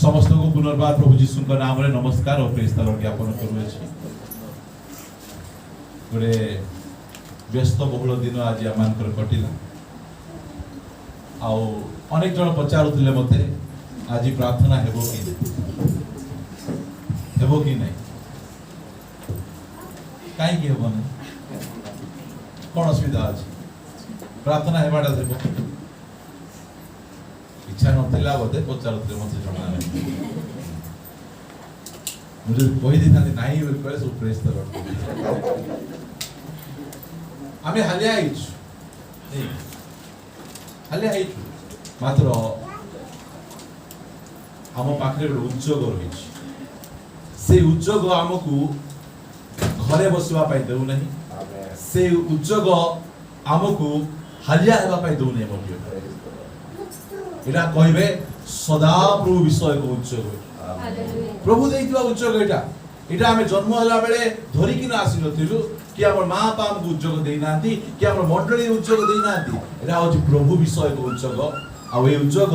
समस्त को पुनर्बार प्रभु जीशु नाम रे नमस्कार और प्रेस्तार ज्ञापन करुछि। गोटे व्यस्त बहुल दिन आज आम कटिला आउ अनेक जन पचारुले मते आज प्रार्थना हेबो कि नहीं कहीं हेबो नहीं कौन असुविधा आज प्रार्थना हेबाटा देबो इच्छा नथिला बोधे पचारुले मते जणा मुझे कहि दिना नाही बोल सब प्रेस तर आमे हालिया आइछ नहीं हालिया आइछ मात्र आम पाखरे उद्योग रही से उद्योग आमको घरे बसवा पाई देउ नहीं से उद्योग आमको हालिया हेबा पाई देउ नहीं मध्य एटा कहबे सदा प्रभु विषय को उद्योग प्रभु देइतिबा उद्योग एटा आमे जन्म हला बेले धरि किना आसी नथिलु कि हमर मां बाप हमको उद्योग देइ नांती कि हमर मंडली उद्योग देइ नांती एटा होछि प्रभु विषय को उद्योग आ ए उद्योग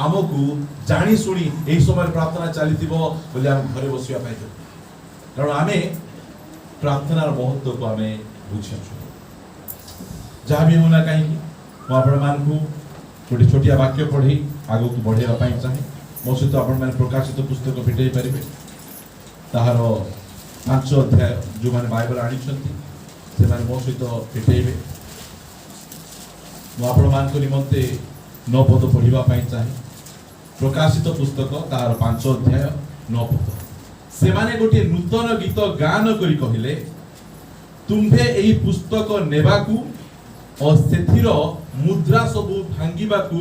आमको जानी सुनी एही समय प्रार्थना चलीथिबो बोले हम घरे बसिया पाइतो कारण आमे प्रार्थनार महत्व को आमे बुझिछु जहाँ भी होना कहीं मो आपण मानकु गोटे छोटिया वाक्य पढ़ी आगो को बढ़ेवा पाई चाहे मो सहित आपण माने प्रकाशित पुस्तक भेटै परिबे ताहार 5 अध्याय जो माने बाइबल आनी छथि से माने मो सहित भेटैबे मो आपण मानकु निमंते 9 पद पढ़िबा पाई चाहे प्रकाशित पुस्तक ताहार 5 अध्याय 9 पद से माने गोटे नूतन गीत गान करी कहिले तुम्हे एही पुस्तक नेबाकू और सेथिर मुद्रा सबु भांगिबाकू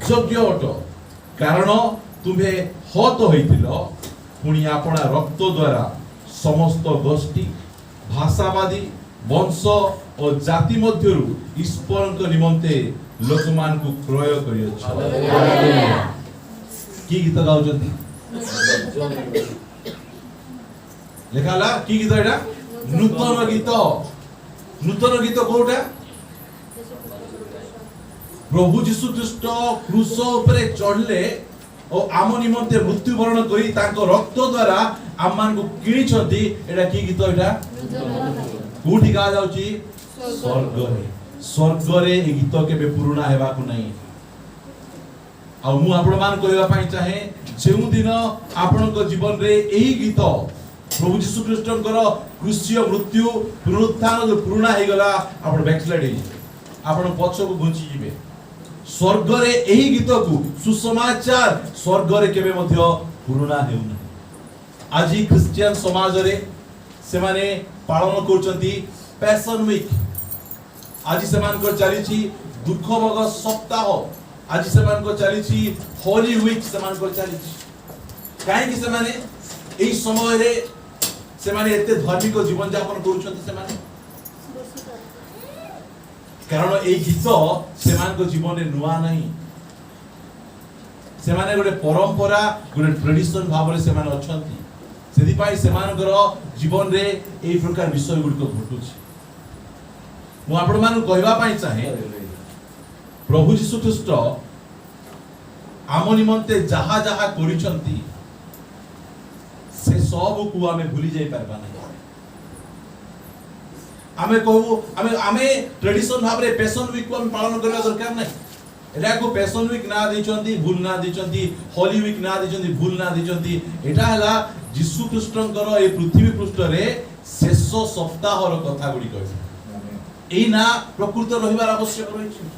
योग्य अट कारण तुम्हे हत होइतिलो पुणी आपणा रक्त द्वारा समस्त गोष्ठी भाषावादी वंश और जाति मध्यरु ईश्वरक निमंते लोकमान को क्रय करियछ की गीत गाउछथि लेखाला की गीत एटा नूतन गीत कोटा प्रभु जीशु ख्रीस्ट क्रूस उपरे चढ़ले और आम निमंते मृत्युवरण करी तांको रक्त द्वारा आम मान को किणी छथि एटा की गीत एटा कोठी गा जाउची स्वर्ग रे ए गीत केबे पुराना हेबा को नहीं आ मु आपण मान कहबा पई चाहे जेउ दिन आपण को जीवन रे एही गीत प्रभु जीशु ख्रीष्टकर क्रूसीय मृत्यु पुनरुत्थान जो पुराना हे गला आपण बैकस्लाइड हे आपण पछ को घुंची जिवे स्वर्ग रे एही गीत को सुसमाचार स्वर्ग रे केबे मध्य पुराना हेउ ना आज क्रिश्चियन समाज रे से माने पालन करचंती पैशन वीक आज से मान को चली छी दुख भोग सप्ताह आज से मान को चली छी होली वीक से मान को चली छी काहे कि से माने एही समय रे से माने एते धार्मिक जीवन यापन करचंती से माने कारण ए गीत से मान को जीवन रे नुआ नहीं से माने गोटे परंपरा गोटे ट्रेडिशन भाव रे से माने अछंती सेदी पाई से मानकर जीवन रे एही प्रकार विषय गुड को घटुछि मु आपण मान कहबा पाई चाहे प्रभु जीशु ख्रीष्ट आम निमंते जहा जहा करिसंती से सब को आमे भूली जाई परबा नहीं आमे कहू आमे ट्रेडिशन भाव रे पैशन वीक को हम पालन करबा दरकार नहीं एटा को पैशन वीक ना दिचंती भूल ना दिचंती होली वीक ना दिचंती भूल ना दिचंती एटा हला यीशु ख्रीष्टकर ए पृथ्वी पृष्ठ रे शेष सप्ताह रो कथा गुडी कहै एई ना प्रकृत रहिबार आवश्यक रहिछि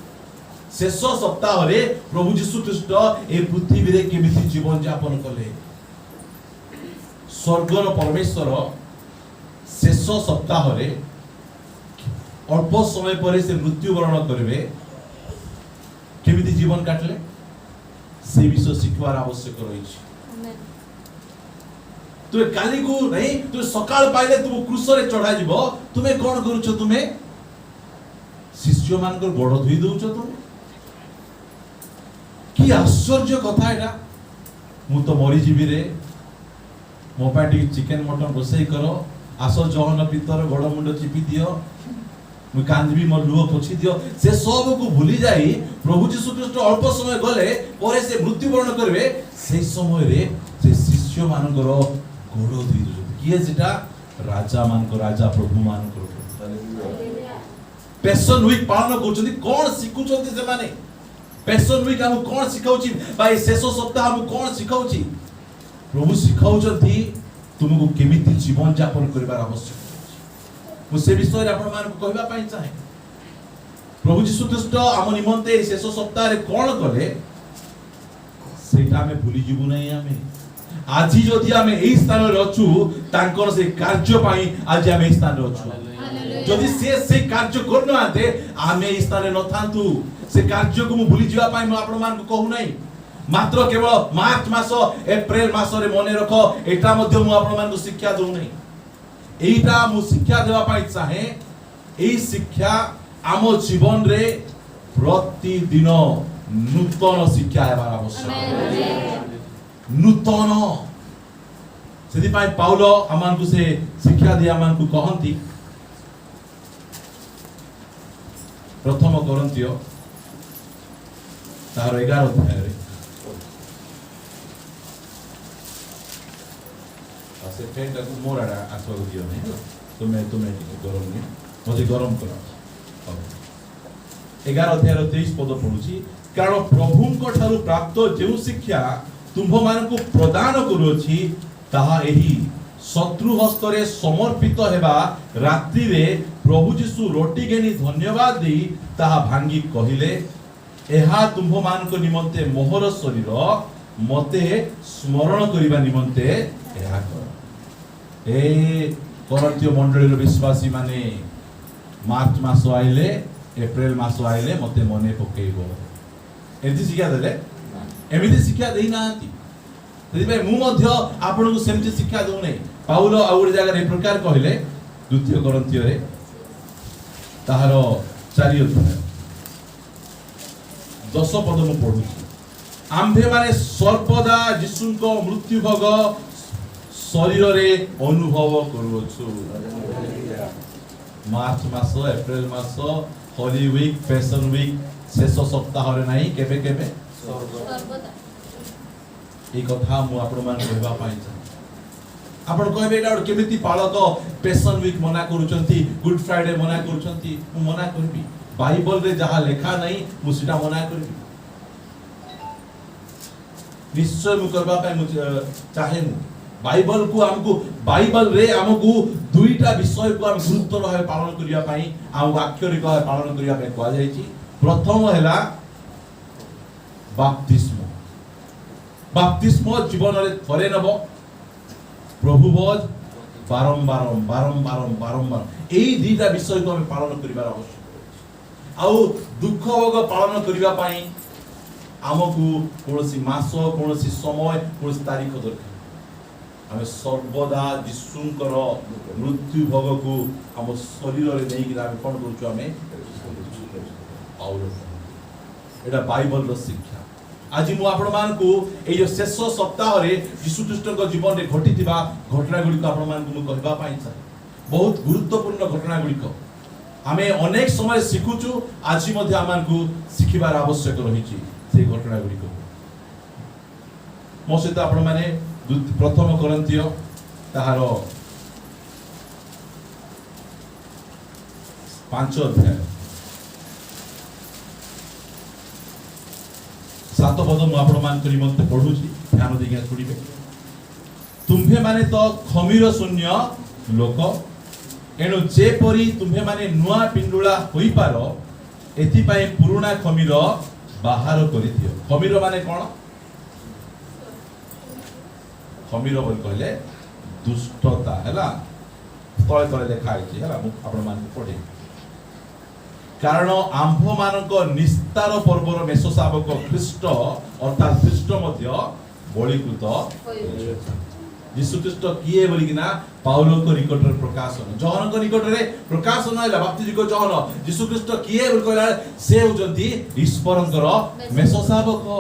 शेष सप्ताह रे प्रभु यीशु ख्रीष्ट ए पृथ्वी रे केमिति जीवन यापन कले स्वर्गर परमेश्वर शेष सप्ताह रे अल्प समय पर से मृत्युवरण करिवे केमिति जीवन काटले से विषय शिखवार आवश्यक रहिछि तु काली को नहीं तु सकाळ पाइले तु क्रूस रे चढ़ा जिवो तुमे कोन करूछ तुमे शिष्य मानकर गोड़ धुई दउछ तुम की आश्चर्य कथा एटा मु तो मरी जीवी रे मो पाटी चिकन मटन रोसई करो आसो जहन पितर गोड़ मुंड चिपी दियो मुझे कांदबी मोर लुह पोछि दियो से सब को भूली जाई प्रभु यीशु ख्रीष्ट अल्प समय गले परे से मृत्युवरण करबे से समय रे से शिष्य मानकर गोड़ धोई दो किए जेटा राजा मानकर राजा प्रभु मानकर पैशन वीक पालन करछथि कोन सिखुछथि से माने पैशन वीक हम कोन सिखाउछि भाई शेष सप्ताह हम कोन सिखाउछि प्रभु सिखाउछथि तुमको केमिति जीवन यापन करबार आवश्यक मुझे विषय आपण मान कहबा पई चाहे प्रभु यीशु ख्रीष्ट आम निमंते शेष सप्ताह रे कोन कले सेटा हमें भूली जीवु नै हमें आज जदि हमें एई स्थान रे अछु तांकर से कार्य पई आज हमें एई स्थान रे अछु जदि से कार्य करनो आते हमें एई स्थान रे न थांतु से कार्य को मु भूली जीवा पई म आपण मान को कहू नै मात्र केवल मार्च मास एप्रिल मास रे मने रखो एटा मध्ये मु आपण मान को शिक्षा दउ नै एटा मु शिक्षा देवा पाई चाहे एई शिक्षा आम जीवन रे प्रतिदिन नूतन शिक्षा हेबार आवश्यक नूतन सेति पाई पाउलो आमान को से शिक्षा दे आमान को कहंती प्रथम कोरिन्थियो तार 11 अध्याय रे से फेंटा को मोराडा आसवा दियो नै तुम्हें गरम नै मजे गरम करा 11 अध्याय 23 पद पढुची कारण प्रभुंक ठारू प्राप्त जेउ शिक्षा तुंभ मान को प्रदान करूची ताहा एही शत्रु हस्तरे समर्पित हेबा रात्रि रे प्रभु यीशु रोटी गेनी धन्यवाद दी ताहा भांगी कहिले एहा तुंभ मान को निमंते मोहर शरीर मते स्मरण करिबा निमंते एहा कर ए कोरिन्थियो मंडली रो विश्वासी माने मार्च मास आइले एप्रिल मास आइले मते मने पकेइबो एति शिक्षा देले एमिति शिक्षा देई नांती सेति भाई मु मध्य आपन को सेमति शिक्षा दउ नै पाउलो आउर जगह रे प्रकार कहिले द्वितीय कोरिन्थियो रे ताहारो 4 अध्याय 10 पद मु पढु आम्भे माने सर्वदा यीशुको मृत्यु भोग शरीर रे अनुभव करूछु मार्च मास एप्रिल मास होली वीक फैशन वीक शेष सप्ताह रे नाही केबे केबे सर्वदा ए कथा मु आपण मान कहबा पाई आपण कहबे एटा केमिति पालक फैशन वीक मना करूचंती गुड फ्राइडे मना करूचंती मु मना करबी बाइबल रे जहा लेखा नाही मु सिटा मना करबी निश्चय मु करबा पाई मु चाहे मु बाइबल को हमको बाइबल रे हमको दुईटा विषय को हम गुरुत्व रहे पालन करिया पाई हम अक्षरिक पालन करिया पाई कहला जायछि प्रथम हैला बाप्तिस्म बाप्तिस्म जीवन रे थरे नबो प्रभु बोझ बारंबार एई दीटा विषय को हम पालन करिबार आवश्यक आउ दुख भोग पालन करिया पाई हमको कोनसी मास कोनसी समय कोनसी तारीख दरकार हमें सर्वदा यीशुंकर मृत्यु भोग को हम शरीर रे देई कि हम कोन करूछु हमें और एटा बाइबल रो शिक्षा आज मु आपण मान को ए जो शेष सप्ताह रे यीशु ख्रीष्ट को जीवन रे घटितिबा घटना गुडी को आपण मान को मु कहबा पाई छ बहुत गुरुत्वपूर्ण घटना गुडी को हमें अनेक समय सिखुछु आज मध्ये आमान को सिखिबार आवश्यक रहिछि से घटना गुडी को मो सहित आपण माने प्रथम कोरिन्थियो ताहारो 5 अध्याय 7 पद मु आपण मान करी मते पढुची ध्यान देके सुनिबे तुम्हे माने तो खमीर शून्य लोक एनु जे परी तुम्हे माने नुआ पिंडुला होई पारो एथि पई पुराना खमीर बाहर करि दियो खमीर माने कोन खमीर बोल कहले दुष्टता हैला तळे तळे देखा आइछि हैला आपण मान पढे कारण आंभ मानक निस्तार पर्वर मेष शावक ख्रीष्ट अर्थात ख्रीष्ट मध्य बलिकृत यीशु ख्रीष्ट किए बोली किना पाउलो को निकट रे प्रकाशन जॉन को निकट रे प्रकाशन हैला बाप्तिजी को जॉन यीशु ख्रीष्ट किए बोली कहला से होजंती ईश्वरंकर मेष शावक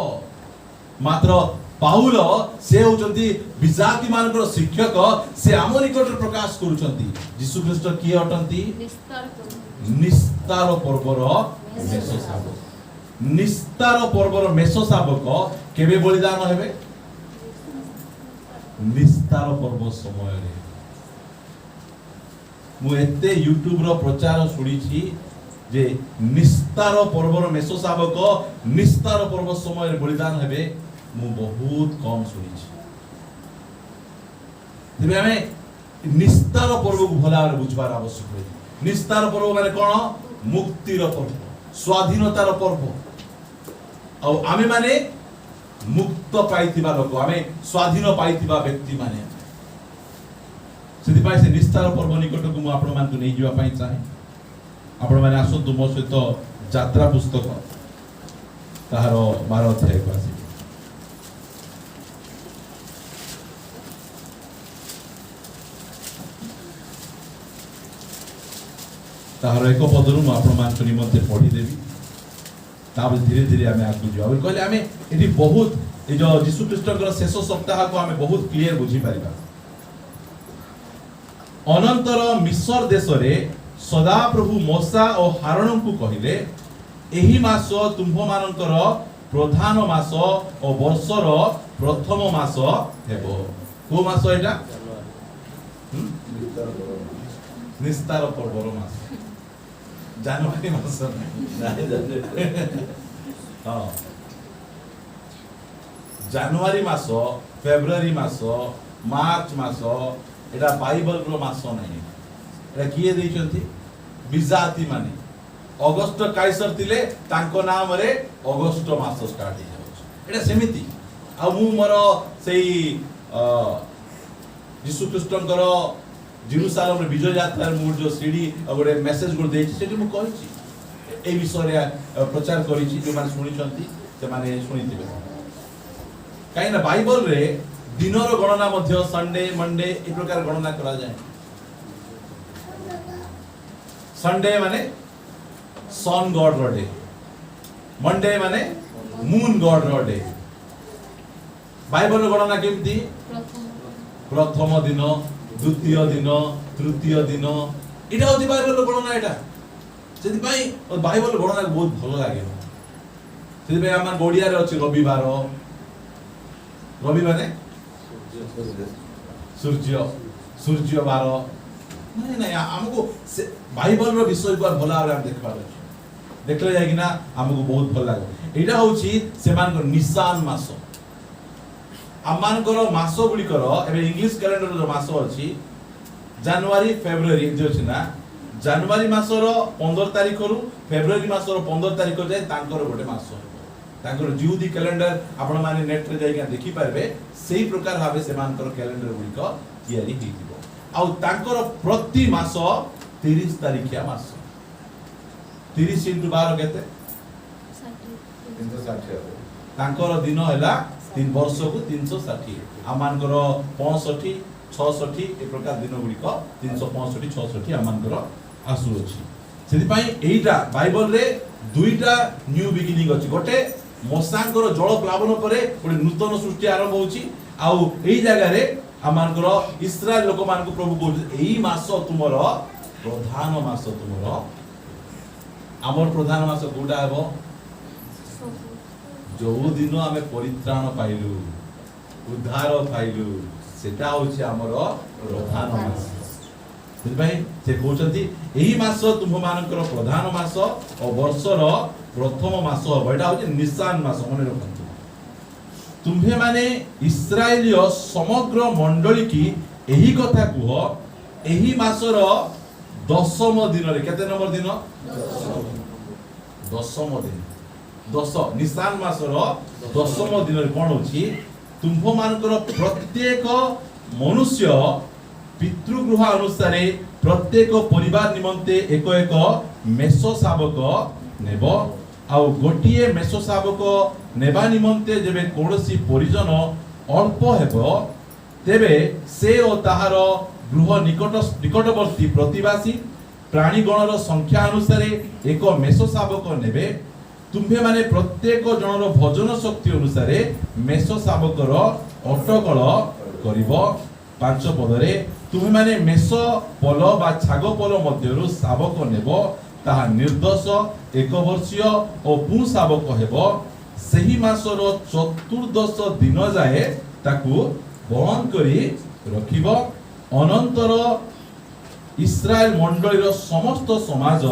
मात्र पाउल से होचंती विजाति मानकर शिक्षक से आम निकट प्रकाश करूचंती यीशु ख्रीष्ट किए अटंती निस्तार पर्वर मेष शाबक निस्तार पर्वर मेष शाबक केबे बलिदान हेबे निस्तार पर्व समय रे मु एते यूट्यूब रो प्रचार सुनिछि जे निस्तार पर्वर मेष शाबक निस्तार पर्व समय रे बलिदान हेबे मु बहुत कम सुनिछि तेबे हमें निस्तार पर्व को भला रे बुझबार आवश्यक है निस्तार पर्व माने कोन मुक्तिर पर्व स्वाधीनतार पर्व आ आमे माने मुक्त पाइथिबा लोक आमे स्वाधीन पाइथिबा व्यक्ति माने सेति पाइ से निस्तार पर्व निकट को आपण मान को नै जिवा पई चाहे आपण माने आसतु मो सहित यात्रा पुस्तक ताहार 12 अध्याय को आसी ताहार एक पदरु आपण मान को निमंते पढी देबी ताब धीरे धीरे आमे आगु जाउ कहले आमे एठी बहुत ए जो यीशु ख्रीष्टकर शेष सप्ताह को आमे बहुत क्लियर बुझी परिबा अनंतर मिस्र देश रे सदा प्रभु मूसा और हारून को कहिले एही मास तुंभ मानकर प्रधान मास और वर्षर प्रथम मास हेबो को मास एटा निस्तार पर्वर मास जनवरी मास हां जनवरी मास फेब्रुआरी मास मार्च मास एटा बाइबल रो मास नहीं एटा किए दैछंती बिजाती माने अगस्त काइसर थिले तांको नाम रे अगस्त मास स्टार्ट हो जाउछ एटा सेमिति आ मु मोर सेई यीशु ख्रीष्टकर जेरूसालेम रे विजय यात्रा मु जो सीडी गोटे मेसेज गुड देछि सेठी मु कहछि ए विषय रे प्रचार करिछि जो माने सुनिछंती से माने सुनिथिबे काई ना बाइबल रे दिनर गणना मध्य संडे मंडे ए प्रकार गणना करा जाय संडे माने सन गॉड रो डे मंडे माने मून गॉड रो डे बाइबल गणना केमती प्रथम दिन द्वितीय दिन तृतीय दिन इटा होती बाइबल गणना एटा सेति पई बाइबल गणना बहुत भलो लागे सेति पई हमर गोडिया रे अछि रविवार रवि माने सूर्य बार नहीं नहीं हमको बाइबल रो विषय को भला हम देखबार अछि देखले जाय कि ना हमको बहुत भल लागे एटा होछि सेमान को निशान मास आमानकर मास गुडी कर एबे इंग्लिश कैलेंडर रो मास अछि जनवरी फेब्रुआरी जे अछि ना जनवरी मासर 15 तारिख रु फेब्रुआरी मासर 15 तारिख जाय तांकर गोटे मास तांकर जिउदी कैलेंडर आपण माने नेट रे जाय देखि पारबे सेही प्रकार भाबे सेमानकर कैलेंडर गुडी को तयारी हिथिबो आ तांकर प्रति मास 30 तारिखिया मास 30 * 12 केते 360 तांकर दिन हैला 3 वर्ष को 360 आमानकर 65 66 ए प्रकार दिन गुडी को 365 66 आमानकर आसु अछि सेति पई एइटा बाइबल रे दुईटा न्यू बिगिनिंग अछि गोटे मोसांकर जल प्लावन परे गोटे नूतन सृष्टि आरंभ होछि आउ एई जगह रे आमानकर इस्राएल लोक मान को प्रभु बोल एई मास तुमरो प्रधान मास तुमरो हमर प्रधान मास कोडा हेबो जो दिन आमे परित्राण पाइलु उद्धार पाइलु सेटा होछि हमर प्रधान मास भाई से कहउछंती एही मास तुम मानकर प्रधान मास और वर्षर प्रथम मास एटा होछि निशान मास मने रखंतु तुम्हे माने इस्राएलीय समग्र मंडली की एही कथा कुह एही मासर दशम दिन रे केते नंबर दिन दशम दिन 10 निशान मासर दशम दिन रे कोन होछि तुम मानकर प्रत्येक मनुष्य पितृगृह अनुसार प्रत्येक परिवार निमंते एक एक मेष शाबक नेब आउ गोटिए मेष शाबक नेबा निमंते जेबे कोनोसी परिजन अल्प हेबो तेबे से ओ ताहार गृह निकटवर्ती प्रतिवासी प्राणीगणर संख्या अनुसार एक मेष शाबक नेबे तुम्हे माने प्रत्येक जनर भजन शक्ति अनुसार मेष शाबकर अटकल करिवो 5 पदरे तुम्हे माने मेष पल बा छाग पल मध्यरु शाबक नेबो ताहा निर्दोष 1 वर्षीय और पु शावक हेबो सही मासर चतुर्दश दिन जाए ताकू बंद करी रखिबो अनंतर इस्राएल मंडलीर समस्त समाज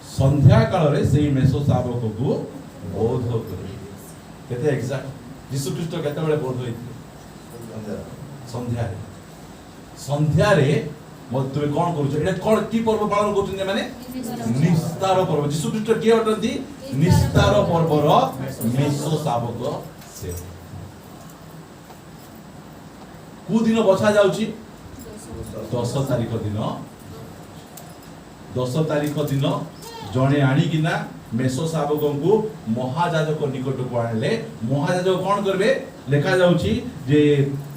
संध्या काल रे सेही मेसो शावक को बोध करी केते एग्जैक्ट यीशु ख्रीष्ट केते बेले बोध होइथिले संध्या रे तुम कौन करुछ कौन की पर्व पालन कर माने निस्तार पर्व यीशु ख्रीष्ट के अटंती निस्तार पर्वर मेसो शावक से कु दिन बछा जाउची 10 तारीख दिन 10 तारीख दिन जणे आनी किना मेसो शावक को महायाजक निकट को आनले महायाजक कौन करबे लेखा जाउची जे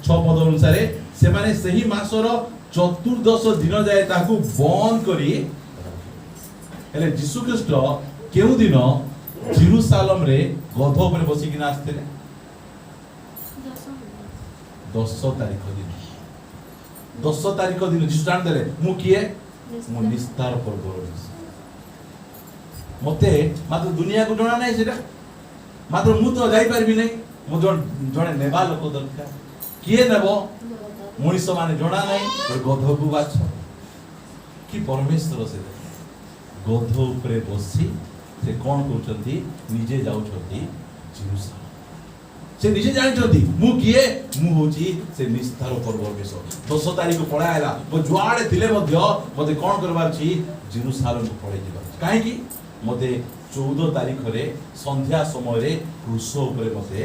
6 पद अनुसार से माने सही मासर चतुर्दश दिन जाए ताकू बंद करी हेले यीशु ख्रीष्ट केउ दिन जेरूशलेम रे गध ऊपर बसी किना आस्थिले 10 तारीख दिन 10 तारीख दिन यीशु जान देले मु किए मु निस्तार पर्व मते मात्र दुनिया को जणा नै सेटा मात्र मु तो जाई परबी नै मु जणे नेबा लोक दरकार किए नेबो मनीष माने जणा नै गध को बाछ कि परमेश्वर से गध ऊपर बसी से कौन कहउछंती निजे जाउछंती जेरूशलेम से निजे जानिछंती मु किए मु होची से निस्तार पर्व बेस 10 तारीख पळा आला मो जुआडे थिले मध्य मते कोन करबार छी जेरूशलेम को पळै जिबा काहे कि मते 14 तारीख रे संध्या समय रे क्रूस ऊपर मते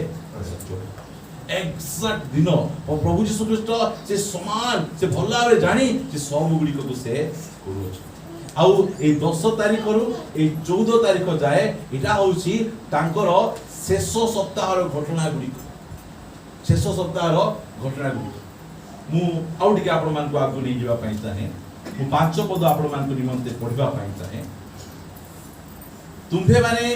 एग्जैक्ट दिन और प्रभु यीशु ख्रीष्ट से समान से भल्ला रे जानी से सब गुडी को से करूछ आउ ए 10 तारीख रु ए 14 तारीख जाए इटा होची तांकर शेष सप्ताह रो घटना गुडी शेष सप्ताह रो घटना गुडी मु आउ टिके आपण मान को आगु नै जिबा पई चाहे मु 5 पद आपण मान को निमंते पढिबा पई चाहे तुम्भे माने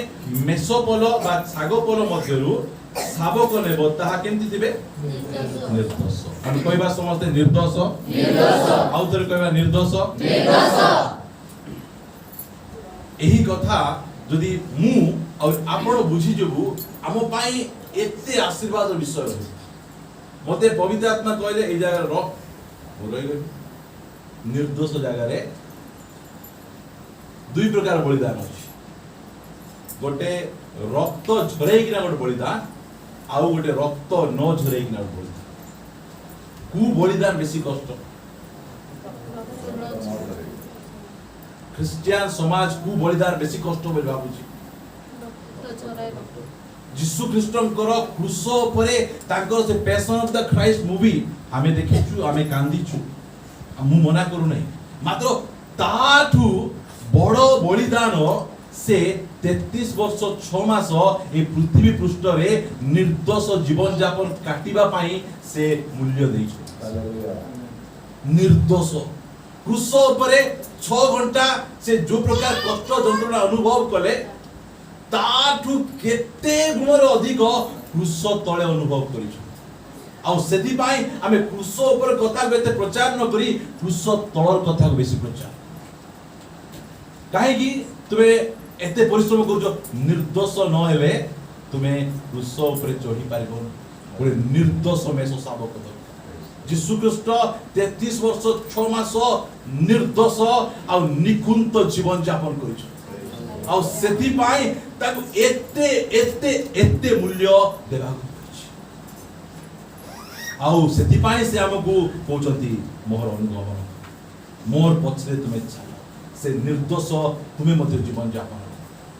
मेसोपोल बा सागोपोल मध्यरु शावक नेबो ताहा केमति दिबे निर्दोष हम कहबा समस्त निर्दोष आउ तरे कहबा निर्दोष एही कथा जदि मु और आपण बुझी जबु हम पाई एते आशीर्वाद विषय मते पवित्र आत्मा कहले ए जगह रह रहि गई निर्दोष जगह रे दुई प्रकार बलिदान अछि गोटे रक्त झरई किना गोटे बलिदान आउ गोटे रक्त न झरई किना गोटे बलिदान कु बलिदान बेसी कष्ट क्रिश्चियन समाज कु बलिदान बेसी कष्ट बोल भाबुची यीशु ख्रीष्टंकर क्रूस उपरे तांकर से passion of the Christ movie हमें देखिछु हमें कांदीछु मु मना करू नै मात्र ताठू बड़ बलिदान से 33 वर्ष 6 मास ए पृथ्वी पृष्ठ रे निर्दोष जीवन यापन काटिबा पाई से मूल्य दैछु निर्दोष क्रूस उपरे 6 घंटा से जो प्रकार कष्ट जंत्रणा अनुभव कले ताठू केते गुणर अधिक क्रूस तळे अनुभव करिछु आ सेति पाई हमें क्रूस ऊपर कथा बेते प्रचार न करी क्रूस तळर कथा बेसी प्रचार काहे कि तुमे एते परिश्रम करूछो निर्दोष न हेले तुमे क्रूस ऊपर चढ़ी पारिबो गोटे निर्दोष मेसो शावक यीशु ख्रीष्ट 33 वर्ष 6 मास निर्दोष आ निकुंत जीवन यापन करिछु आ सेति पाई ताकू एते एते एते मूल्य देबा आउ सेति पाई से हमकु कहउछंती मोर अनुभव मोर पछरे तुमे चलो से निर्दोष तुमे मते जीवन यापन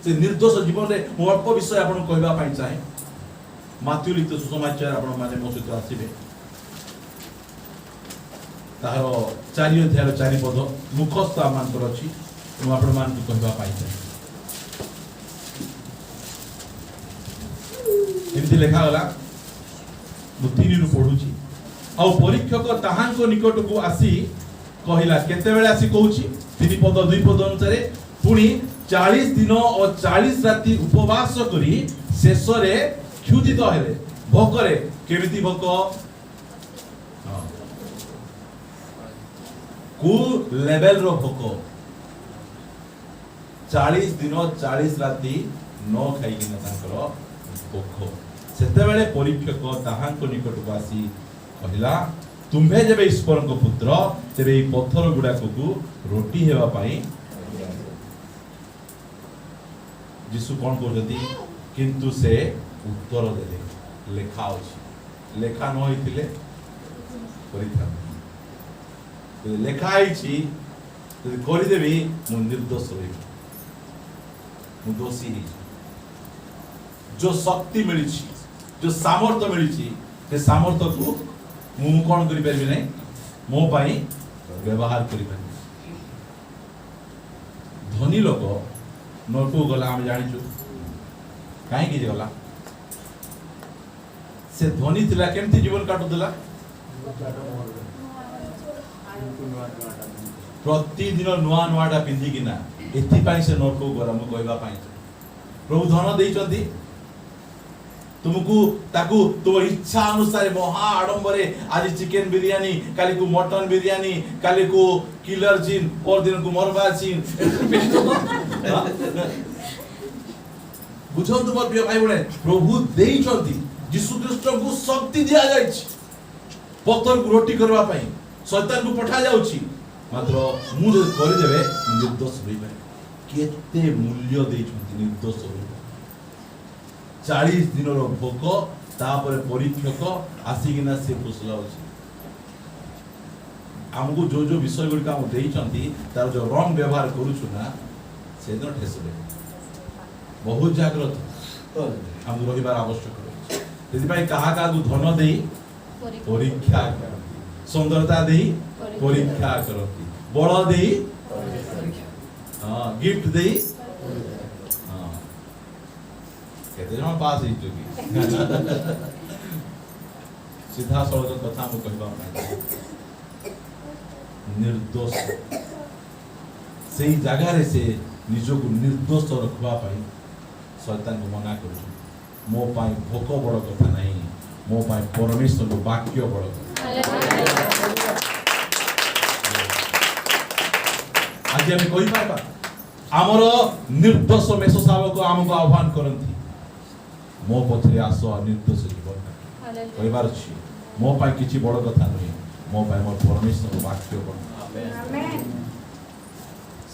से निर्दोष जीवन रे मो अल्प विषय आपण कहबा पाई चाहे माथ्यू लिखित सुसमाचार आपण माने मो सहित आसीबे तारो 4 अध्याय 4 पद मुखस्थ आमानकर अछि मो आपण मान को कहबा पाई चाहे एमति लेखा गला मु 3 रु पढुची आ परीक्षक ताहांको निकट को आसी कहिला केते बेले आसी कहूची 3 पद 2 पद अनुसार पुनी 40 दिन और 40 राति उपवास करी शेष रे क्षुधित हेले भोकरे केमिति भोक को लेवल रो भोक 40 दिन 40 राति न खाइकिना तांकर भोक सेते बेले परीक्षक ताहांको निकट को आसी कहला तुम्हे जेबे ईश्वर को पुत्र तेबे ई पत्थर गुडा को रोटी हेवा पाई यीशु कौन कहते किंतु से उत्तर देले लेखा अछि लेखा न होइतिले परिथा लेखा आइछि यदि करि देबी मु निर्दोष रही मु दोषी ही जो शक्ति मिली जो सामर्थ्य मिली से सामर्थ्य को मु कौन करि परबी नै मो पाई व्यवहार करि परबी धनी लोक नरकू गला हम जानिछु काहे कि गला से धनी थिला केमती जीवन काटु दिला प्रतिदिन नुआ नुआटा पिंधि किना एथि पाई से नरकू गला मु कहबा पाई प्रभु धन देइचंती तुमको ताकू तुम इच्छा अनुसार महा आडंबरे आज चिकन बिरयानी काली को मटन बिरयानी काली को किलर चिन और दिन को मरवा चिन बुझो तुम प्रिय भाई बने प्रभु देइचंती यीशु ख्रीष्ट को शक्ति दिया जायछि पत्थर को रोटी करबा पई शैतान को पठा जाउछि मात्र मु जे करि देबे निर्दोष होई पाए केते मूल्य देइचंती निर्दोष होई 40 दिन रो भोक तापर परीक्षक आसीकिना से पुछला अछि हमको जो विषय गुडी हम देइचंती तार जो रंग व्यवहार करूछु ना से दिन ठेसले बहुत जागृत हम रहिबार आवश्यक अछि यदि भाई कहा का धन देई परीक्षा करती सुंदरता देई परीक्षा करती बड़ देई हां गिफ्ट देई केते जन पास ही चुकी सीधा सड़क कथा मु कहबा निर्दोष सेही जगह रे से निजो को निर्दोष रखबा पाई शैतान को मना करू मो पाई भोक बड़ कथा नहीं मो पाई परमेश्वर को वाक्य बड़ कथा आज हम कहि पाबा हमर निर्दोष मेष सावक हमको आह्वान करंती मो पथरे आस निर्दोष जीवन कहबार छी मो पाई किछि बड़ कथा नहीं मो पाई मोर परमेश्वर को वाक्य बड़ आमेन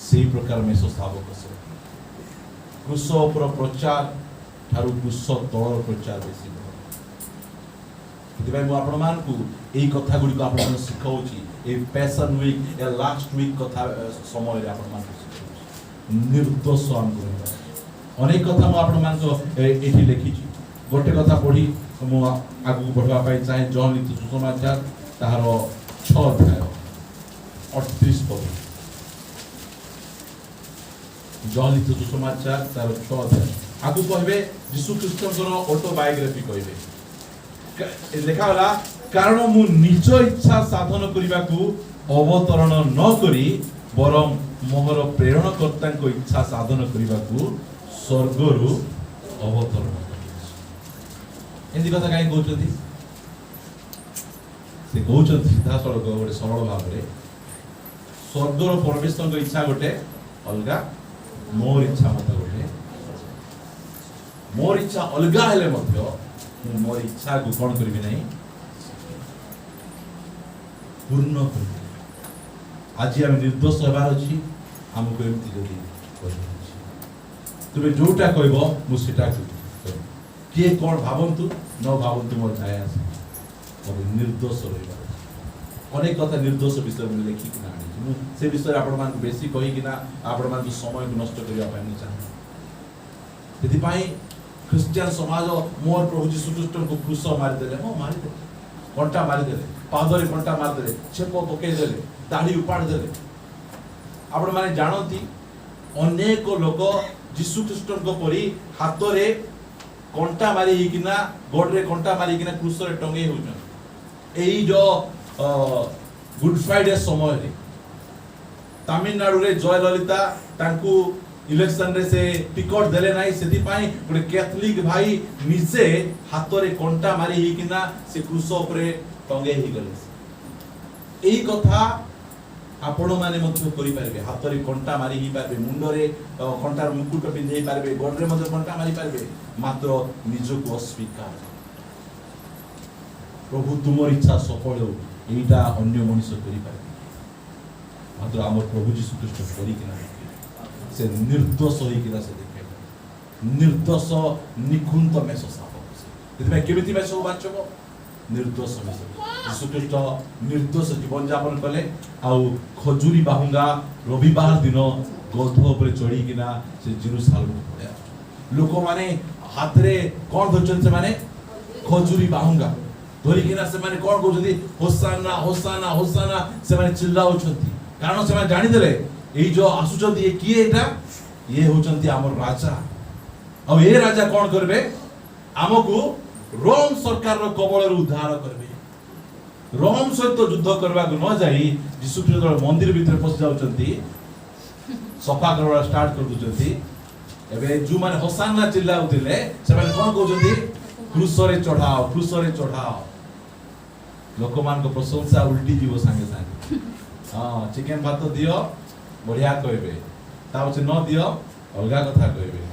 सेही प्रकार मेष सावक से क्रूस ऊपर प्रचार थारु क्रूस तळर प्रचार बेसी भाई मु आपण मान को एई कथा गुडी को आपण सिखाउची ए पैशन वीक ए लास्ट वीक कथा समय रे आपण मान निर्दोष हम अनेक कथा मु आपण मान को एठी लिखी छी गोटे कथा पढी मु आगु बढ़वा पाई चाहे जॉन नीति सुसमाचार ताहार 6 अध्याय 38 पद जॉन नीति सुसमाचार तार 6 अध्याय आगु कहबे यीशु ख्रीष्टकर ऑटोबायोग्राफी कहबे लेखा होला कारण मु निज इच्छा साधन करबा को अवतरण न करी बरम मोहर प्रेरणकर्ता को इच्छा साधन करबा को स्वर्गरु अवतरण एंदी कथा काई कहउछथि से कहउछथि सीधा सड़क गोटे सरल भाव रे स्वर्गर परमेश्वर को इच्छा गोटे अलगा मोर इच्छा मत गोटे मोर इच्छा अलगा हेले मध्य मोर इच्छा को कोन करबी नहीं पूर्ण करबी आज हम निर्दोष होबार अछि हमको एमती जदी कहछि तुमे जोटा कहबो मु सेटा किए कोन भावंतु न भावंतु मोर जाय आसे और निर्दोष रहबा अनेक कथा निर्दोष विषय में लिखि कि आनी मु से विषय आपण मान बेसी कहि कि ना आपण मान समय को नष्ट करिया पाइ नि चाहे यदि पाई क्रिश्चियन समाज मोर प्रभु जी ख्रीष्ट को क्रूस मारि देले हो मारि दे कंटा मारि देले पादरे कंटा मारि देले छेप पके देले दाढ़ी उपाड़ देले आपण माने जानती अनेक लोक यीशु ख्रीष्ट को परी हाथ रे कंटा मारी हिकिना गोडरे कंटा मारी हिकिना क्रूस रे टंगे होजन एई जो गुड फ्राइडे समय रे तमिलनाडु रे जय ललिता तांकू इलेक्शन रे से टिकट देले नाही सेति पाई गोटे कैथोलिक भाई निजे हाथ रे कंटा मारी हिकिना से क्रूस ऊपर टंगे ही गले एई कथा आपण माने मध्य करि पारबे हाथ रे कंटा मारी ही पारबे मुंड रे कंटार मुकुट पिंधै पारबे गोड़ रे मध्य कंटा मारी पारबे मात्र निजको अस्वीकार प्रभु तुमर इच्छा सफल हो एटा अन्य मनुष्य करि पारबे मात्र हमर प्रभु यीशु ख्रीष्ट करि किना से निर्दोष होई किना से देखे निर्दोष निकुंत मेष साप से केमिति मेष बाचबो निर्दोष मेष यीशु ख्रीष्ट निर्दोष जीवन यापन कले आउ खजुरी बाहुंगा रविवार दिन गध ऊपर चढ़ी किना से जेरूशलेम पड़े लोक माने हाथ रे कोन धरछन से माने खजुरी बाहुंगा धरि किना से माने कोन कहउछथि होसाना होसाना होसाना से माने चिल्लाउछथि कारण से माने जानि देले एई जो आसुचथि ए किए एटा ये होचंती हमर राजा अब ए राजा कोन करबे हमकु रोम सरकार रो कबल रो उद्धार करबे रोम सहित युद्ध करबा को न जाई यीशु ख्रीष्ट मंदिर भीतर पस जाउचंती सफा करबा स्टार्ट कर दुचंती एबे जो माने होसाना चिल्लाउतिले से माने कोन कहउचंती क्रूस रे चढ़ाओ लोक मान को प्रशंसा उल्टी जीव संगे संगे हां चिकन भात दियो बढ़िया कहबे ता पछे न दियो अलगा कथा कहबे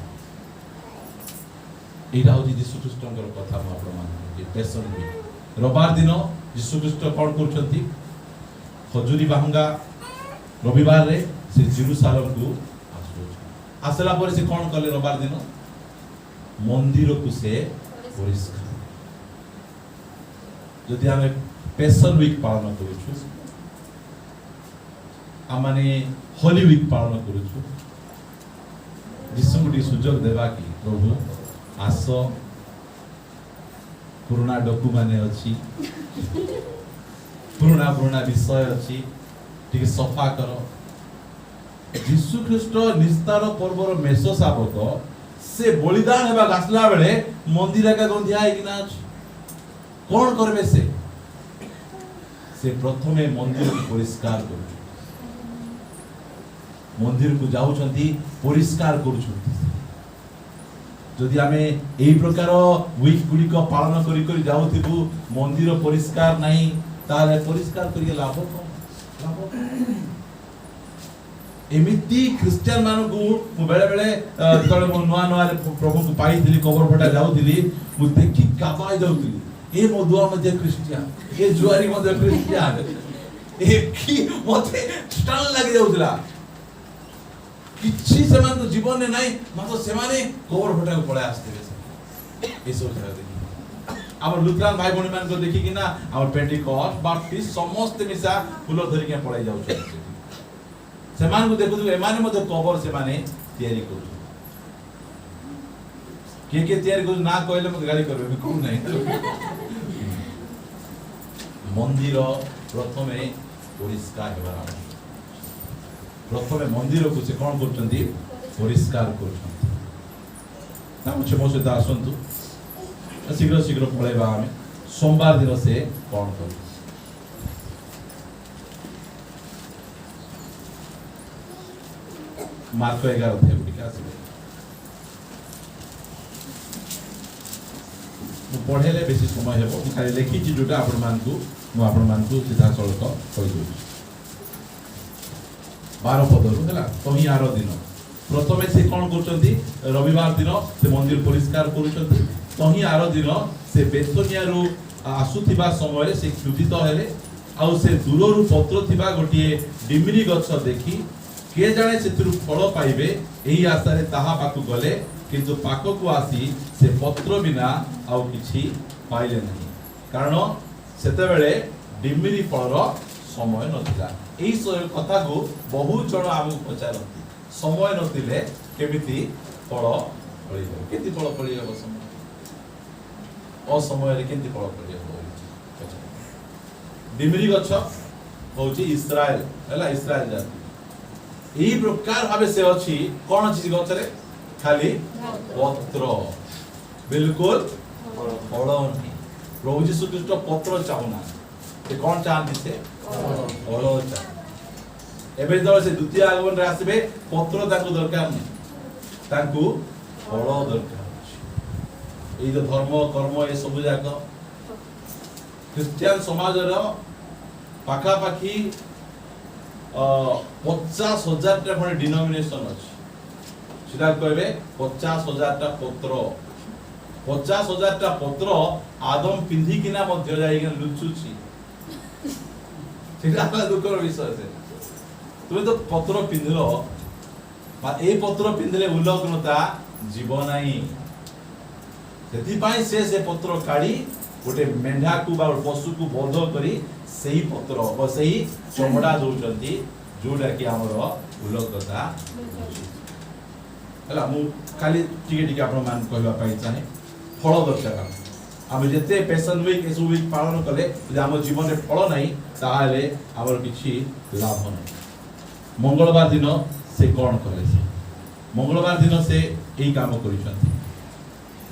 एटा होची यीशु ख्रीष्टଙ୍କର କଥା म आपण मान जे पेशन भी रविवार दिन यीशु ख्रीष्ट कोन करछंती खजुरी बाहुंगा रविवार रे से जेरूशलेम को आसला पर से कोन करले रविवार दिन मंदिर को से परिष्कार जदि हमें पैशन वीक पालन करूछु आमाने होली वीक पालन करूछु जिसमुडी सुजोग देबा की प्रभु आस पुराना डॉक्यूमेंट अछि पुराना विषय अछि ठीक सफा करो यीशु ख्रीष्ट निस्तार पर्वर मेष शाबक से बलिदान हेबा गासला बेले मंदिर का गंधिया है कि ना कौन करबे से प्रथमे मंदिर को परिष्कार करू मंदिर को जाउछंती परिष्कार करूछंती जदि आमे एई प्रकार वीक गुडी को पालन करी करी जाउथिबु मंदिर परिष्कार नाही ताले परिष्कार करिके लाभ एमिति क्रिश्चियन मानु को मु बेले बेले तळे मो नुआ नुआ प्रभु को पाई दिली कबर फटा जाउथिली मु देखि काबाय जाउथिली ए मधुआ मध्ये क्रिश्चियन ए जुआरी मध्ये क्रिश्चियन ए की मते स्टन लागि जाउथला किछि समान तो जीवन ने नाही मातो सेमाने कबर फटा को पळे आस्ते ए सब जगह देखि हमर लुथरान भाई बहन मान को देखि कि ना हमर पेंटिकॉस्ट बाप्टिस्ट समस्त मिसा फूल धरि के पळे जाउ छै सेमान को देखु एमाने मध्ये कबर सेमाने तयारी करू के तयारी करू ना कहले मते गाली करबे को नाही मंदिर प्रथमे परिष्कार हेबार प्रथमे मंदिर को से कोन करचंती परिष्कार करचंती ना मुझे मो से आसंतु शीघ्र शीघ्र पळेबा हमें सोमवार दिन से कोन करू मार्क 11 थे बुढ़िका से मु पढ़ेले बेसी समय हेबो मु खाली लेखि छि जोटा आपण मान को सीधा सड़क कहि दउ 12 पदरु हला तही आरो दिन प्रथमे से कोन करचंती रविवार दिन से मंदिर परिष्कार करूचंती तही आरो दिन से बेतनिया रु आसुथिबा समय से क्षुधित हेले आउ से दूररु पत्र थिबा गोटिए डिमरी गछ देखि के जाने से फल पाइबे एही आशा रे ताहा पाकु गले किंतु पाको को आसी से पत्र बिना आउ किछि पाइले नहीं कारण सेते बेले डिमिरी फलर समय नथिला एही कथा को बहुत जण आमु पचारंती समय नथिले केमिति फल फळिबो केति फल फळिबो समय असमय रे केति फल फळिबो डिमिरी गछ होची इस्राएल हला इस्राएल जाति एही प्रकार भाबे से अछि कोन चीज गछरे खाली पत्र बिल्कुल फल नहीं प्रभु यीशु ख्रीष्ट पत्र चाहुना से कोन चाहନ୍ତି से फल चाह एबे तो से द्वितीय आगमन रे आसीबे पत्र ताकू दरकार नहीं ताकू फल दरकार एई जो धर्म कर्म ए सब जाक क्रिश्चियन समाज रो पाखा पाखी 50,000 खंडे डिनोमिनेशन अच्छी सीधा कहबे 50,000 पत्र 50,000 पत्र आदम पिंधि किना मध्य जाइके लुचुची सेटा दुखर विषय से तुम तो पत्र पिंधलो ए पत्र पिंधले उल्लग्नता जीव नाही से पत्र काढ़ी गोटे मेंढा को बा पशु को बध करी सही पत्र और सही चमड़ा दौरान जोटा कि आमर उल्लग्नता है मु खाली टिके टिके आपण मान कहबा पाई चाहे फल दरकार आम जिते पैशन वीक एसु वीक पालन कले आम जीवन में फल नहीं ताहले आमर किछि लाभ नहीं। मंगलवार दिन से कौन कले मंगलवार दिन से यही काम कर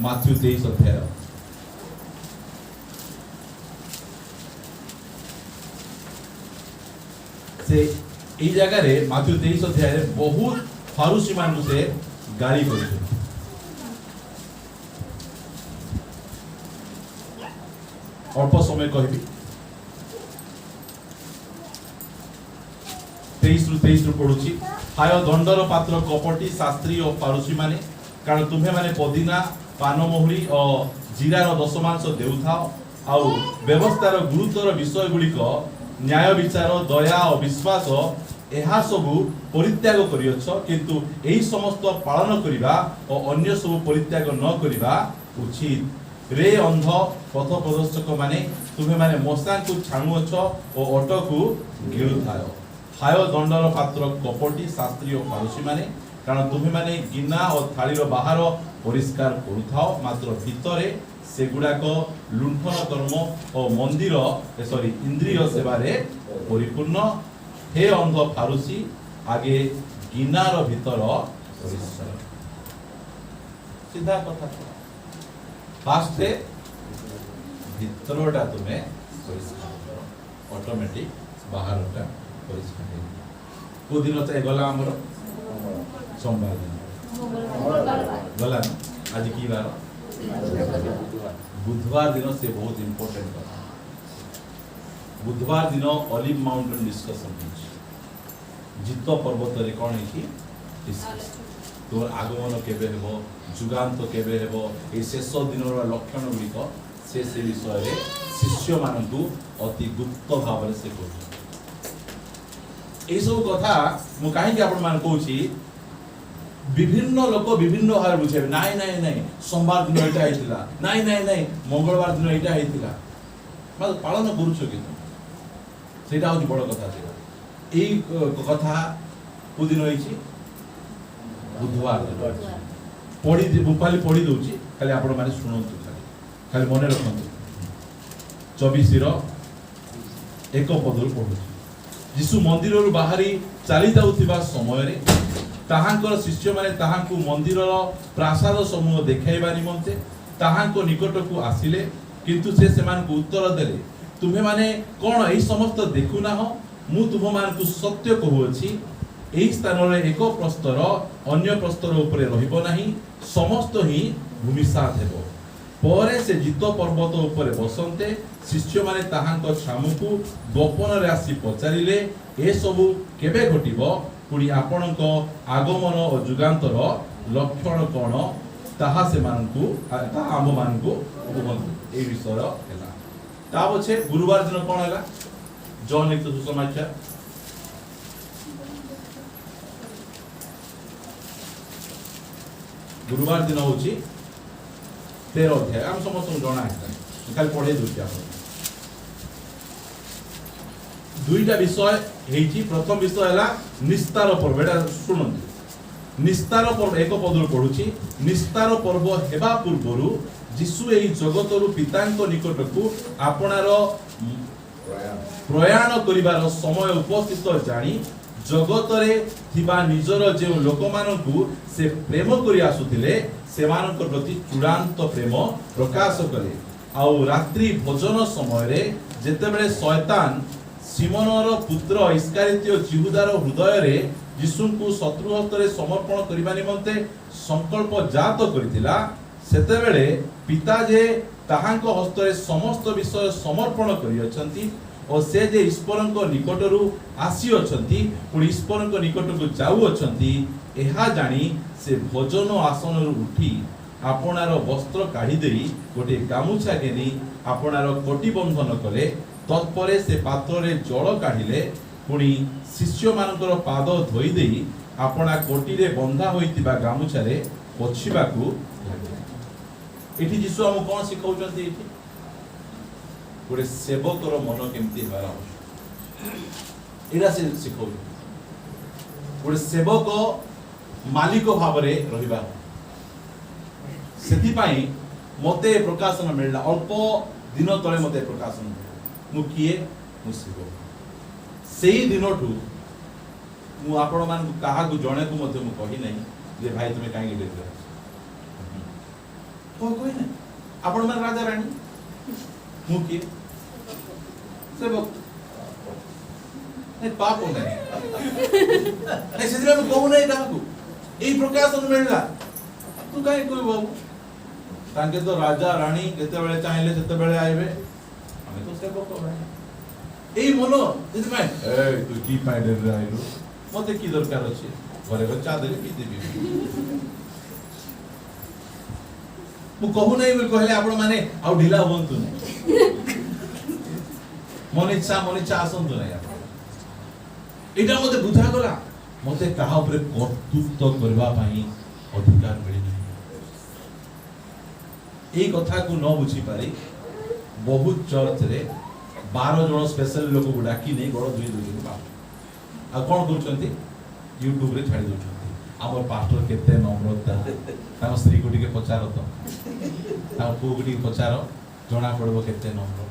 माथ्यू 23 अध्याय से ई जगह रे माथ्यू 23 अध्याय रे बहुत फारूसी मान से गाली कर अल्प समय कहबी 23 रु पढुची हाय दंडर पात्र कपटी शास्त्री और फारूसी माने कारण तुम्हें माने पदिना पानमहुरी और जीरार दशमांश देउथाओ आउ व्यवस्थार गुरुतर विषय गुड़िक न्याय विचार दया और विश्वास एहा सबु परित्याग करियछ किंतु एही समस्त पालन करिबा और अन्य सबु परित्याग न करिबा उचित रे अंध पथ प्रदर्शक माने तुम्हें माने मशा को छाणुअछ और ओट को गिरुथाओ हाय दंडर पात्र कपटी शास्त्री और फारूसी माने कारण तुम्हें माने गिना और थालीर बाहर परिष्कार करुथाओ मात्र भितरे सेगुड़ाक लुंठन कर्म और मंदिर सॉरी इंद्रिय सेवारे परिपूर्ण हे अंध फारूसी आगे गिनार भीतर परिष्कार सीधा कथा फास्ट भीतरटा तुम्हें परिष्कार करो ऑटोमेटिक बाहरटा परिष्कार को दिन चाहे गला हमर सोमवार दिन गला आज की बार बुधवार दिन से बहुत इंपोर्टेंट कथा बुधवार दिन ऑलिव माउंटेन डिस्कशन जित पर्वत रे कोन है डिस्कस तोर आगमन केबे हेबो जुगांत केबे हेबो ए शेष दिन लक्षण गुड़िक से विषय रे शिष्य मानकु अति गुप्त भाव से कहू ए सब कथा मु काहे कि आपण मान कहूची विभिन्न लोक विभिन्न भाव बुझे नाई नाई नाई सोमवार दिन एटा हेतिला नाई नाई नाई मंगलवार दिन एटा हेतिला मतलब पालन करूछ कि सेटा होची बड़ कथा से एई कथा को दिन होईची बुधवार दिन पढ़ी मुपाली पढ़ी दउची खाली आपण माने सुनंतु खाली मने रखंतु 24 रो एक पदर पढुची यीशु मंदिर रु बाहरी चली जाउथिबा समय रे ताहांकर शिष्य माने ताहांकु मंदिर रो प्रासाद समूह देखाइबा निमंते ताहांको निकट को आसिले किंतु से समान को उत्तर देले तुम्हे माने कोन एई समस्त देखु ना हो मु तुम मान को सत्य कहूची एई स्थान रे एक प्रस्तर अन्य प्रस्तर ऊपर रहिबो नाही समस्त ही भूमिसात हेबो परे से जित पर्वत ऊपर बसंते शिष्य माने ताहांको छामुकु गोपन रे आसी पचारिले ए सबु केबे घटिबो पुणी आपणको आगमन और जुगांतर लक्षण कोन ताहा से मानकु ता आम मानकु कहंतु ए विषय हैला ता पछे गुरुवार दिन कोन हैला जॉन लिखित सुसमाचार गुरुवार दिन होची 13 अध्याय हम समस्त जणा है खाली पढ़े दुटा दुईटा विषय हेची प्रथम विषय हैला निस्तार पर्व एटा सुनंतु निस्तार पर्व एक पदर पढुची निस्तार पर्व हेबा पूर्वरु यीशु एही जगतरु पितांको निकटकु आपणार प्रयाण करिवार समय उपस्थित जानी जगतरे थिबा निजर जे लोक मानकु से प्रेम करि आसुथिले सेमानक प्रति चूड़ांत प्रेम प्रकाश करे आउ रात्रि भोजन समय रे जेतेबेले शैतान सिमोनर पुत्र इस्कारियोत यहूदार हृदय रे यीशुଙ୍କୁ शत्रु हस्तरे समर्पण करिबा निमंते संकल्प जात करितिला सेतेबेले पिता जे ताहांको हस्तरे समस्त विषय समर्पण करियछंती और से जे ईश्वरक निकटरू आसी अछंती पुणी ईश्वरक निकटକୁ जाऊ अछंती एहा जानी से भोजन आसन उठी आपणार वस्त्र काढ़ी देई गोटे गामुछा घेनी आपणार कोटी बंधन कले तत्परे से पात्र रे जल काढ़िले पुणी शिष्य मानकर पाद धोई देई आपणा कोटी रे बंधा होइतिबा गामुछा रे पोछिबाकू एठी जीसु हम कोन सिखौचंती एठी गोटे सेवकर मन केमती हेबार आवश्यक एरा से सिखौ गोटे सेवक मालिक भाव रे रहिबा सेति पाई मते प्रकाशन मिलला अल्प दिन तले मते प्रकाशन मु किए मु सेवक सेही दिनठू मु आपण मान काहा को जणे को मते मु कहि नै जे भाई तुमे काहे गेले कोई नहीं आपण मन राजा रानी मु किए सेवक नहीं पाप नहीं ऐसे दिन में कहू नहीं काहू एई प्रकाशन मिलला तू काहे कोई बाबू तांके तो राजा रानी केते बेले चाहिले सेते बेले आइबे हमें तो सेवक भाई एई मनो जति मैं ए तू की पाइडे रे आइलो मते की दरकार अछि घरे को चा देले पी देबी मु कहू नहीं बोल कहले आपण माने आ ढिला होंतु नहीं मन इच्छा आसंतु नहीं एटा मते बुझा गला मते काहा ऊपर कर्तृत्व करबा पई अधिकार मिली नहीं एई कथा को न बुझी पारी बहुत चर्च रे 12 जण स्पेशल लोक को डाकी नहीं गड़ दुई दुई बाप आ कोन करछंती YouTube रे छाडी दोछंती आमर पास्टर केते नम्रता ताम स्त्री को टिके पचार तो ताम को टिके पचार जना पड़बो केते नम्र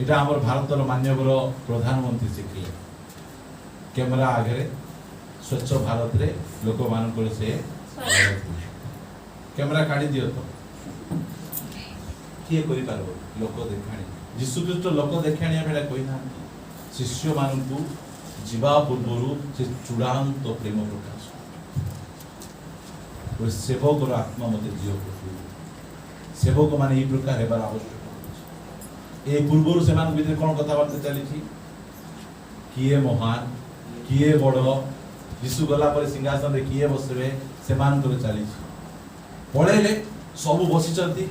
एटा आमर भारतर मान्यवर प्रधानमंत्री शिखले कैमरा आगे स्वच्छ भारत रे लोक मान को से कैमरा काढी दियो तो किए करि पारबो लोक देखाणी यीशु ख्रीष्ट लोक देखाणी बेला कोइ ना शिष्य मान को जीवा पूर्वरु से चूड़ांत प्रेम प्रकाश और सेवक आत्मा मते दियो सेवक माने ई प्रकार हेबार आवश्यक ए पूर्वरु से मान भीतर कोन कथा बात चली छी किए महान किए बड़ यीशु गला पर सिंहासन रे किए बसबे से मान कर चली छी पळेले सब बसी चंती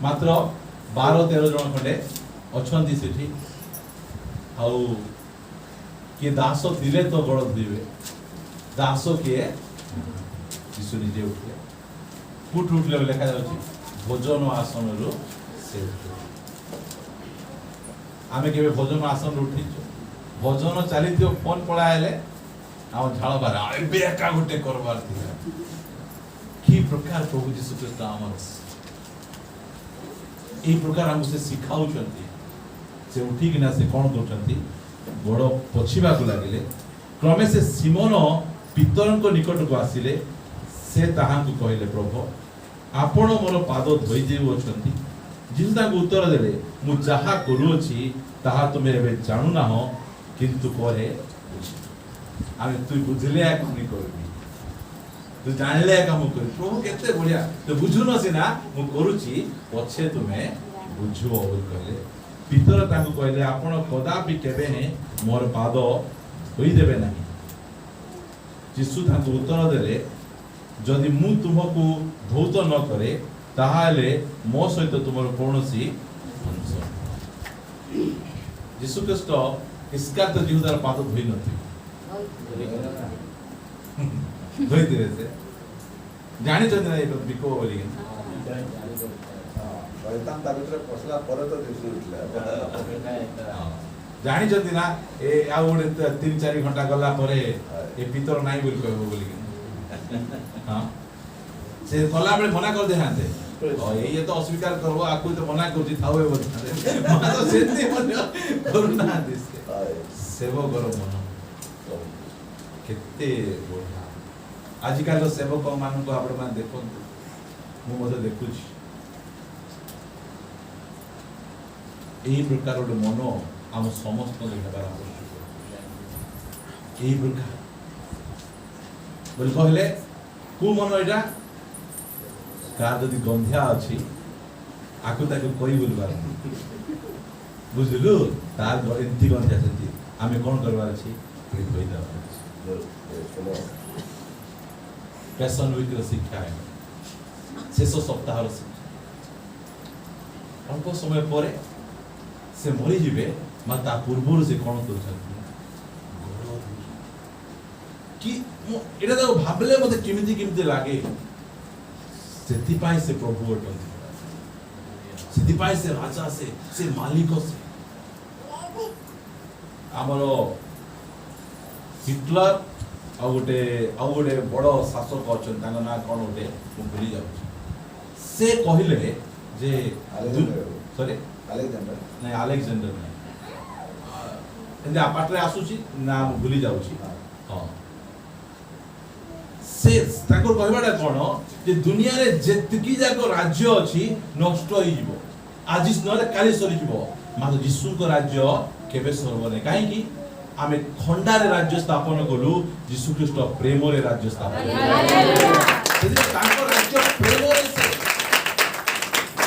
मात्र 12-13 जन खंडे अछंती सेठी आउ के दास दिले तो गड़ दिबे दास के यीशु निजे उठले फुट उठले लिखा जाउची भोजन आसन रो से आमे केबे भोजन आसन रो उठी भोजन चली दियो फोन पळायले आ झाळ बारा एबे एका गुटे करबार थिला की प्रकार प्रभु यीशु ख्रीष्ट हमर ए प्रकार हम से सिखाउचंती से उठी किना से कोन करचंती बड़ पछिबा को लागिले क्रमे से सिमोन पितरन को निकट को आसिले से ताहां को कहले प्रभु आपण मोर पाद धोई देउ अछंती जिंदा को उत्तर देले मु जहा करू अछि ताहा तुमे एबे जानु ना हो किंतु करे आमे तू बुझले आ कोनी करबी तू जानले आ काम कर प्रभु केते बढ़िया तो बुझु न सिना मु करूची पछे तुमे बुझो बोल कहले पितर ताकू कहले आपण कदापि केबे ने मोर पाद धोई देबे नाही यीशु ताकू उत्तर देले जदि मु तुमको धौत न करे ताहाले मो सहित तुमर कोनोसी अंश यीशु ख्रीष्ट इसका तो जीवदार पाद धोई नथि धोई दिले से जानि चंद्र एक बिको बोली शैतान ता भीतर पसला पर तो यीशु उठला जानि जति ना ए आ ओडे 3-4 घंटा गला परे ए पितर नाही बोल कहबो बोली हां से कला बेले मना कर देहांते ये तो अस्वीकार करबो आकु तो मना करछि थावे बोलते मना तो सेते मन करुणा दिस सेवक गर मन केते बोला आजिकाल सेवक मान को आपण मान देखंतु मु मते देखुछि एही प्रकार रो मन आम समस्त हेबार आवश्यक एही प्रकार बोल कहले को मन एटा का जदि गंध्या अछि आकु ताकु कोई बोलबार बुझलु तार एंती कोन जासती आमे कोन करबार अछि प्रिय होई जाबा पैसन वीक शिक्षा है शेष सप्ताह शिक्षा अल्प समय पर से मरी जिवे माता पूर्व से कोन कर कि एटा तो भाबले मते किमिति किमिति लागे सेति पाई से प्रभु अटन सेति पाई से राजा से मालिक से हमरो हिटलर आ गोटे बड़ शासक अछन तांगा ना कोन गोटे भूली जाउ से कहिले जे सॉरी अलेक्जेंडर नहीं एंदे आपाटरे आसुची ना भूली जाउची हां से ताको कहबाडा कोन जे दुनिया रे जेतकी जाको राज्य अछि नष्ट होई जिवो आज नले काली सरी जिवो मात्र यीशु को राज्य केबे सरबो नै काहे कि आमे खंडारे राज्य स्थापन कलु यीशु ख्रीष्ट प्रेम रे राज्य स्थापन यदि ताको राज्य प्रेम रे से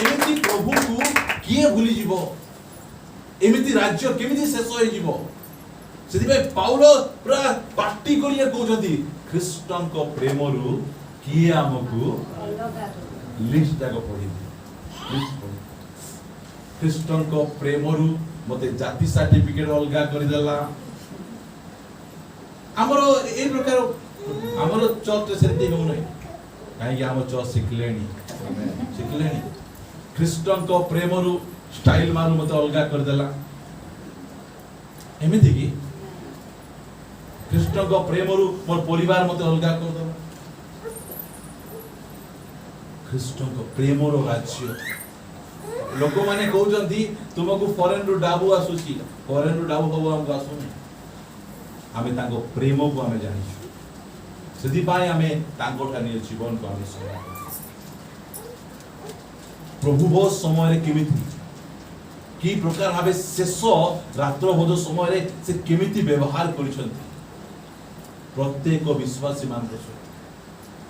एमिति प्रभु को किए भूली जिवो एमिति राज्य केमिति शेष होई जिवो सेति पाउलो पूरा पार्टी करिया कहउछथि ख्रीष्टन को प्रेम रु किए हमकु लिस्ट जाको पढि ख्रीष्टन को प्रेम रु मते जाति सर्टिफिकेट अलगा करि देला हमरो ए प्रकार हमरो चर्च सेति हो नै काहे कि हम चर्च सिखलेनी ख्रीष्टन को प्रेम रु स्टाइल मानु मते अलगा कर देला एमिति कि कृष्ण को प्रेम रु मोर परिवार मते अलगा कर दो कृष्ण को प्रेम रो राज्य लोक माने कहउजंती तुमको फॉरेन रु डाबू आसुची फॉरेन रु डाबू हो हम आसुनी आमे ताको प्रेम को आमे जानि सेति पाई आमे ताको ठानी जीवन को आमे सदा प्रभु बो समय रे केमिति की प्रकार भाबे शेष रात्र बोध समय रे से केमिति व्यवहार करिसंती प्रत्येक विश्वासी मान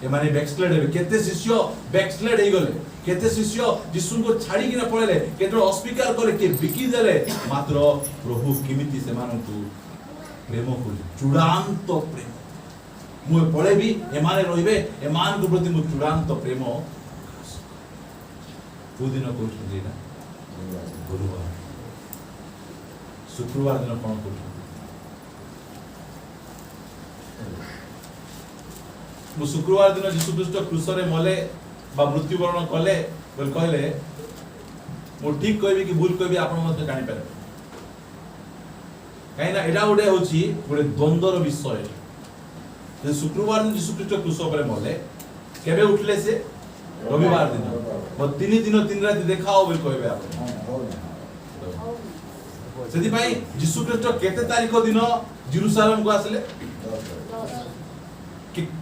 एमाने बैकस्लेड हे केते शिष्य बैकस्लेड हे गले केते शिष्य यीशु को छाड़ी किना पळेले केते अस्वीकार करे के बिकी देले मात्र प्रभु किमिति से मानतु प्रेम को चूड़ांत प्रेम मु पळे भी एमाने रहिबे एमान को प्रति मु चूड़ांत प्रेम पुदिन को छुदीना गुरुवार शुक्रवार दिन कोन को मु शुक्रवार दिन यीशु ख्रीष्ट क्रूस रे मले बा मृत्युवरण कले बोल कहले मु ठीक कहबी कि भूल कहबी आपण मते जानि पारे काई ना एडा उडे होची गोटे द्वंद्वर विषय जे शुक्रवार दिन यीशु ख्रीष्ट क्रूस रे मले केबे उठले से रविवार दिन वो 3 दिन 3 रात देखाओ बोल कहबे आपण सेति भाई यीशु ख्रीष्ट केते तारिख दिन जेरूशलेम को आसले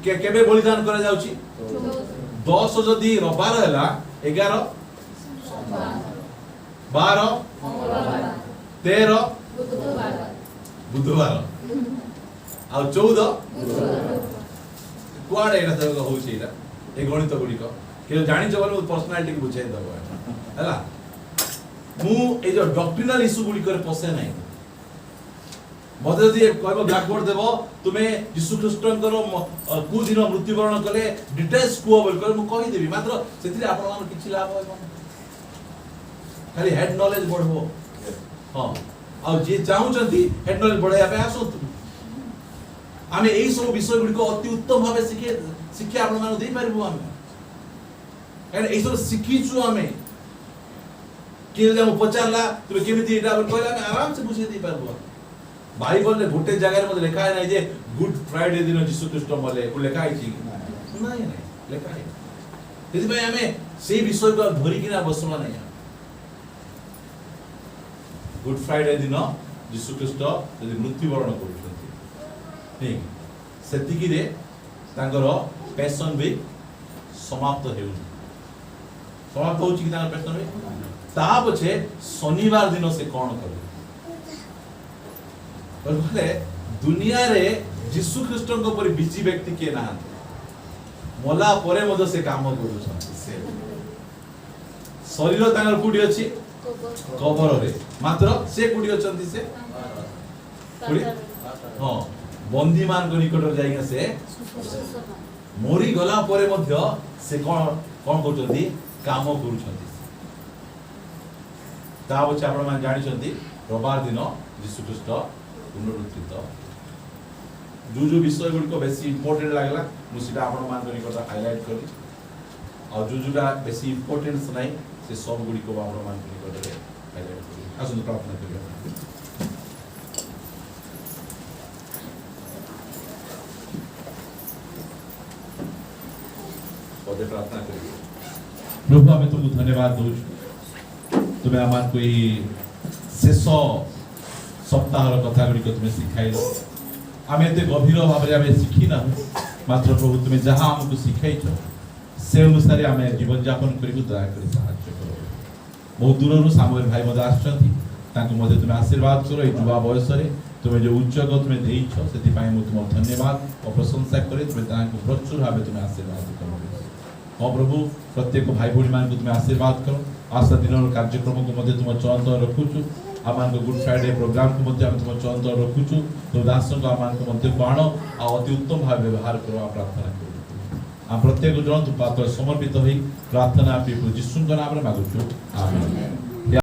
केबे बलिदान करा जाउची 10 जदी रविवार हैला 11 12 13 बुधवार आ 14 कुआडे एटा सब होउची एटा ए गणित गुडी को के जानि जबल पर्सनालिटी को बुझाई दबो हैला मु ए जो डॉक्ट्रिनल इशू गुडी करे पसे नाही मते जदी कहबो ब्लैकबोर्ड देबो तुमे यीशु ख्रीष्टनकर कु दिन मृत्युवरण कले डिटेल्स को बोल कर मु कहि देबी मात्र सेतिरे आपण मान किछि लाभ होय खाली हेड नॉलेज बढ़ो हां आ जे चाहउचंती हेड नॉलेज बढ़ाया पे आसो आमे एई सब विषय गुडी को अति उत्तम भाबे शिक्षा आपण मान देई परबो आमे एन एई सब शिखिछु आमे के जे हम पचारला तुमे केमिति एटा कहला आमे आराम से बुझे देई परबो बाइबल ने गोटे जगह मध्ये लिखा है नै जे गुड फ्राइडे दिन यीशु ख्रीष्ट मले को लिखा है कि नहीं लिखा है यदि भाई हमें से विषय को धरि किना बसला नहीं गुड फ्राइडे दिन यीशु ख्रीष्ट यदि मृत्युवरण करछथि ठीक सेति कि रे तांगर पैशन भी समाप्त हेउ समाप्त होछि कि तांगर पैशन भी ता पछे शनिवार दिन से कोन करे बोले दुनिया रे यीशु ख्रीष्ट को पर बिजी व्यक्ति के ना मला परे मद से काम करू से शरीर तांगर कुडी अछि कबर रे मात्र से कुडी अछंती से कुडी हां बंदी मान को निकट जाइगा से मोरी गला परे मध्य से कोन करछंती काम करूछंती ता बचे आपण मान जानि छंती रविवार दिन यीशु ख्रीष्ट पुनरुत्थित जो विषय गुडी को बेसी इंपोर्टेंट लागला मुसीटा आपण मान को निकट हाईलाइट करी और जोटा बेसी इंपोर्टेंस नहीं से सब गुडी को आपण मान को निकट रे हाईलाइट करी आसु प्रार्थना करिया पदे प्रार्थना करिए प्रभु आमे तुमको धन्यवाद दो तुम्हें आमान कोई शेष सप्ताह कथा गुडी को तुम्हें सिखाइलो आमे एते गभीर भाव रे आमे सिखी ना मात्र प्रभु तुम्हें जहां हमको सिखाइछो से अनुसार आमे जीवन यापन करिबु दया करी सहायता करो बहुत दूररु सामवेल भाई मदे आछंती तांको मदे तुम्हें आशीर्वाद करो ए युवा बयस रे तुम्हें जो उच्चग तुम्हें देइछो सेति पाए मु तुम धन्यवाद और प्रशंसा करे तुम्हें तांको प्रचुर भावे तुम्हें आशीर्वाद करो हां प्रभु प्रत्येक भाई भौणी मान को तुम्हें आशीर्वाद करो आशा दिन कार्यक्रम को मध्य तुम चयन रखुछु आमान को गुड फ्राइडे प्रोग्राम को मध्य तुम चयन रखुछु तो दास को आमान को मध्य को आनो आ अति उत्तम भाव व्यवहार करो प्रार्थना करू आ प्रत्येक जन तुम पात्र समर्पित होई प्रार्थना प्रभु यीशु नाम रे मागुछु आमेन।